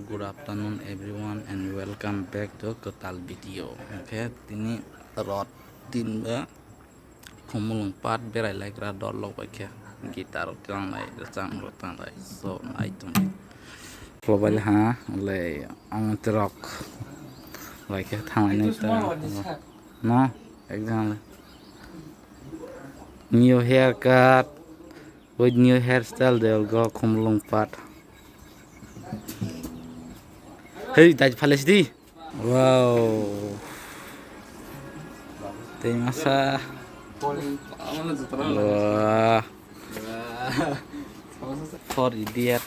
good afternoon everyone and welcome back to Kotal video. Okay, tini rod tin ba khomulung pat berai like ra dot lok ba kya gitar tang lai chang ro tang lai so nai tum global ha le ang rock like thang này ta no example new haircut with new hairstyle they'll go khomulung pat. Hey, tadi falas di. Wow. Tem masa. Wah. For idiot.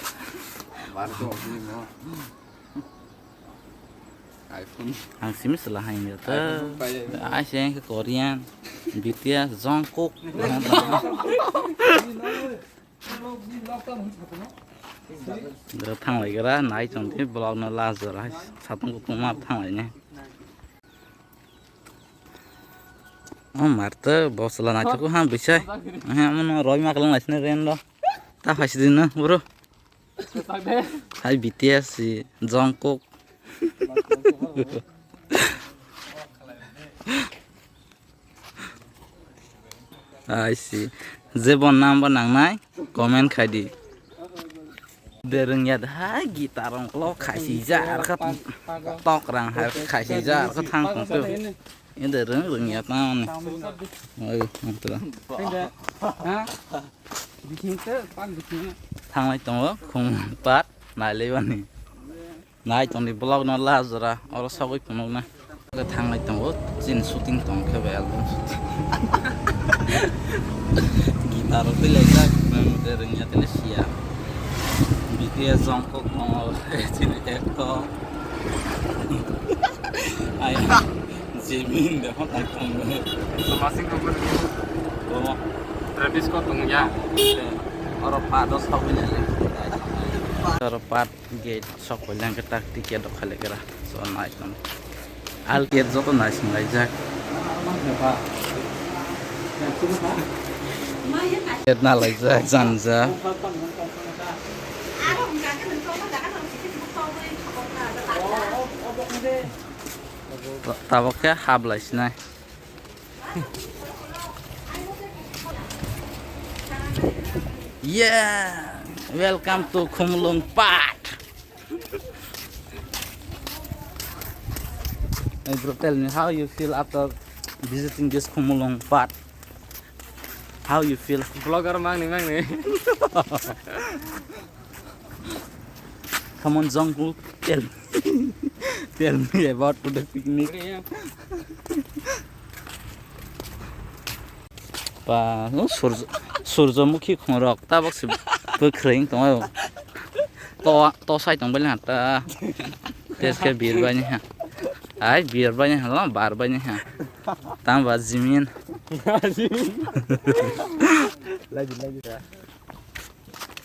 Ang simis lah ini tu. Asyik ke Korean, BTS, Jungkook. Được thằng này cái đó nãy trong cái blog nó la rồi đấy sao không có map thằng này nhé mà tớ boss là nãy chỗ ham bị sai nó rồi mà cái lần này ren đó ta phải xin nữa bro hay BTS Jungkook I see Zebon number nang nai comment khai đi dereng ya dah gitar orang kalau kasih jar kat tok orang harus kasih jar kat thang tu ini dereng ya tahu nih ayo mantul thang này tunggu không pat nai lewan nih nai trong di blog nó la zara orang sawi punuk na cái thang này tunggu jin shooting tong ke album gitar tu lega dereng ya telesia BTS Jungkook mau sini Eko, ayah Jimin dah tak tunggu. Masing nomor Oh, Travis Scott tunggunya. orang pados kau punya lagi. Orang pad gate sok punya kita tiket dok kali kira so nice kan. Al gate zoto nice mulai jak. Gate na lagi jak zanza. Taboknya hablas nih. Yeah, welcome to Khumlung Pat. Hey bro, tell me how you feel after visiting this Khumlung Pat. How you feel? Vlogger mang nih. Come on, Jungkook, tell me about the picnic. Và nó Surjamukhi khorok ta bác sĩ bơ khring tông to sai tông bên hạt ta thế cái bìa bao nhiêu ha ai bìa bao nhiêu là bar bao nhiêu ha tam và Jimin lagi ya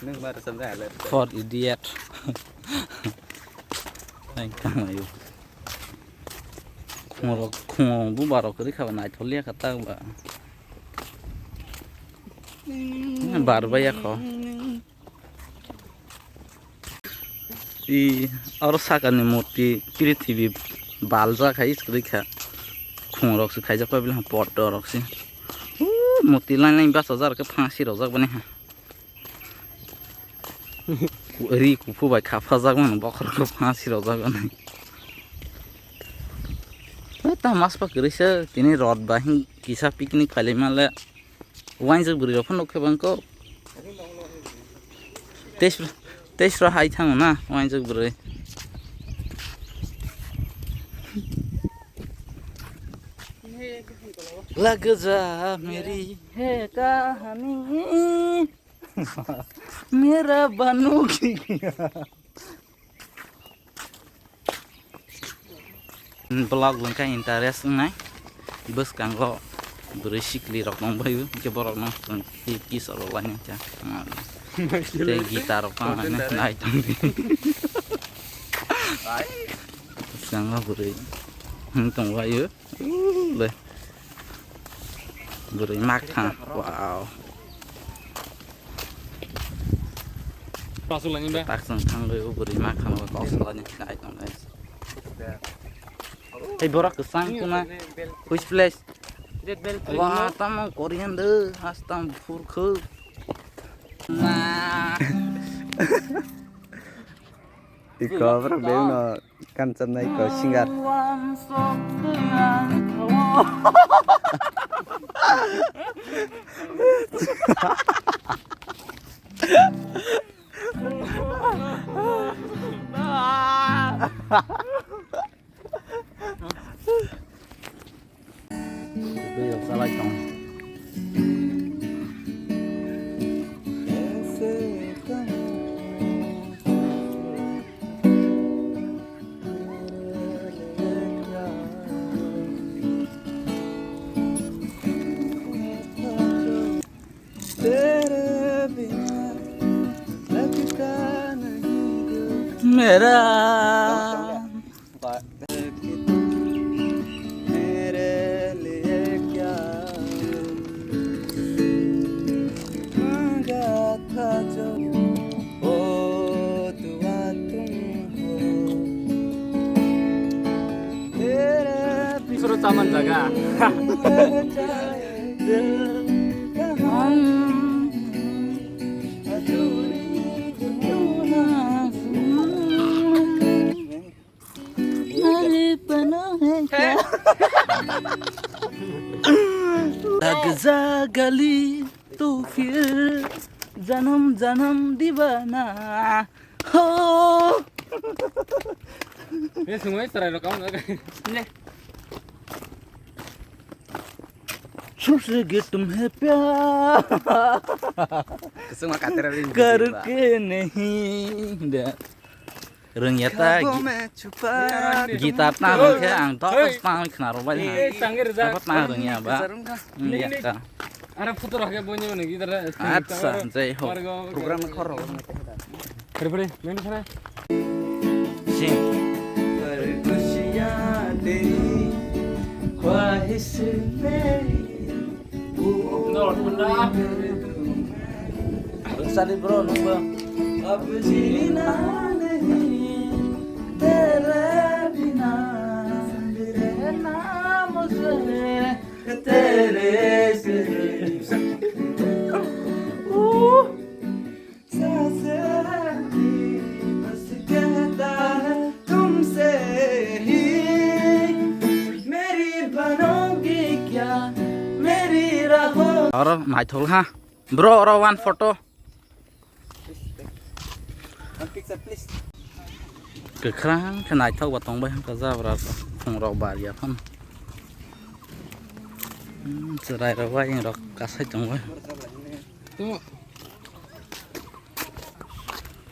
neng baru sampai lah for idiot anh căng này khorok bu barok cái khẩu này thôi liếc ta và bar bay kho i और साकानि मूर्ति पृथ्वी बालजा खाई देखा खुंरक से खाई जा पाबिल हम पट रक से मूर्ति लाइन लाइन 10,000 के फांसी रजक बने हा री कुफु बाय खाफा जाग मन बखर को फांसी रजक बने ता मास पा करिसे तिनी रड बाहि किसा पिकनिक खाले माले वाइन जग बुरि रफन नखे बंको तेस्रो हाई थांग ना वाइन जग बुरि लग जा मेरी है कहानी मेरा बनोगी blog lengkap interest nai bus kanggo beresikli rok nong bayu ke borok nong tiki soro lainnya cah te gitar apa naik kanggo beri tong bayu le beri mak ha wow Pasuk lagi mbak. Tak sengkang dulu beri makan wa kau salahnya kayak dong guys. Hey borak kesang kuna which place? Wah tamang Korean deh, astam furke. Nah. Iko problem no kancam na iko singar. Bây giờ sao lại còn मेरा मेरे लिए क्या मांगा था जो ओ दुआ तुम हो तेरे Suruh taman jaga. दिल कहाँ gali tu fir janam janam dibana ho Ini semua serai lo kamu nggak? susah तुम्हें प्यार Semua kater ring करके नहीं dah ternyata gitar tangan ke ang tos tangan kena roba Eh, sangir za. dapat tangannya ba iya ka Arab futur lagi bunyi mana gitu dah. atsa jai ho program khoro Beri main sana. sing पर खुशियाँ तेरी ख्वाहिश मेरी Nol bunda. Sari bro nunggu अब जीना नहीं तेरे बिना रहना मुझे तेरे से सांसें रहती बस कहता है तुमसे ही मेरी बनोगी क्या मेरी रहो Oro mai thul ha bro oro one photo One picture please ke krang kenai thau batong bai ka za bra phung ro ba ya pham serai ro wa yang ro ka sai tong bai Tunggu.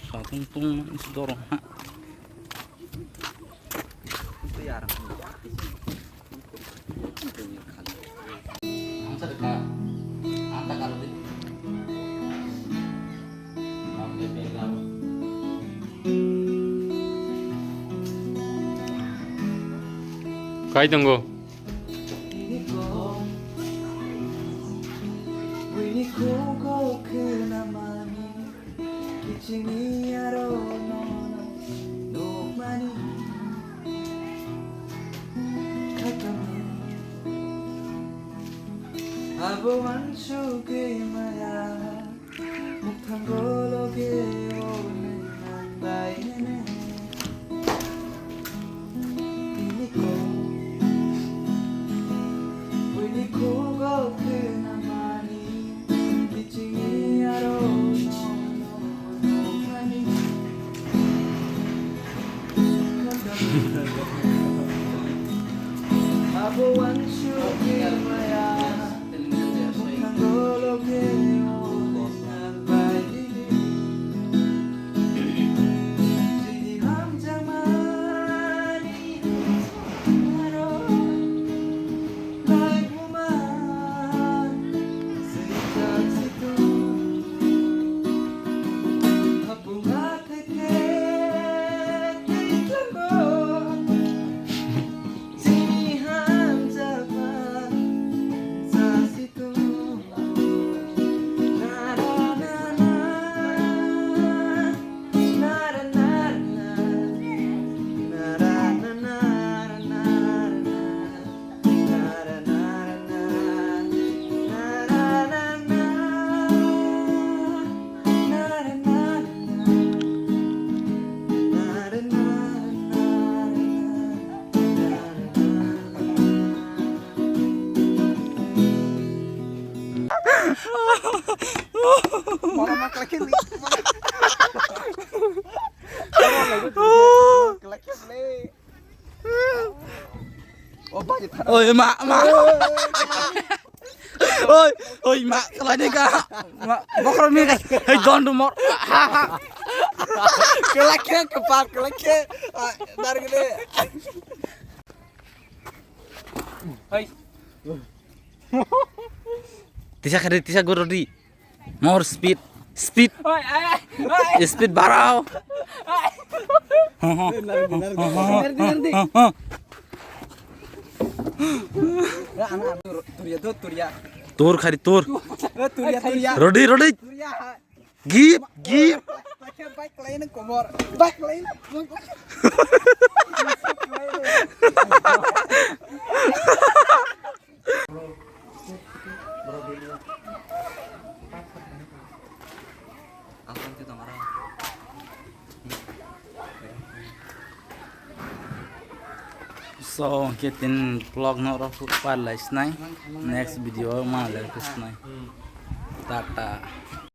sa tung tung dorong ha itu ya orang angsa de ka anta karo di nam de bela Kai tunggu. winiko ke namani kichini aro no no mani khatami abo anshu ke maya mukhangolo ke one nandai ne winiko go ke namani kichini aro no no mani abo anshu ke maya mukhangolo ke one nandai Jadi ham jamani aro baik umat sejak situ hapung hati ke sini ham jaman kelaki ni. Kelaki ni. Oh, banyak tanah. Oi, mak. Oi, mak. Kalau ni ka, mak. Bokor mi ka. Hey, don't do more. Kelaki kepak, kelaki. Dari gini. Hai. Tisa guru di. More speed. Hai, hai. Speed barau. Ngerti. Ya, anak Turia. Tur khari tur. Turia. Rodi. Turia. Give. Pakai bike lain komor. Bike lain. So, kitin vlog na ora pa live snai. Next video ma live snai. Tata.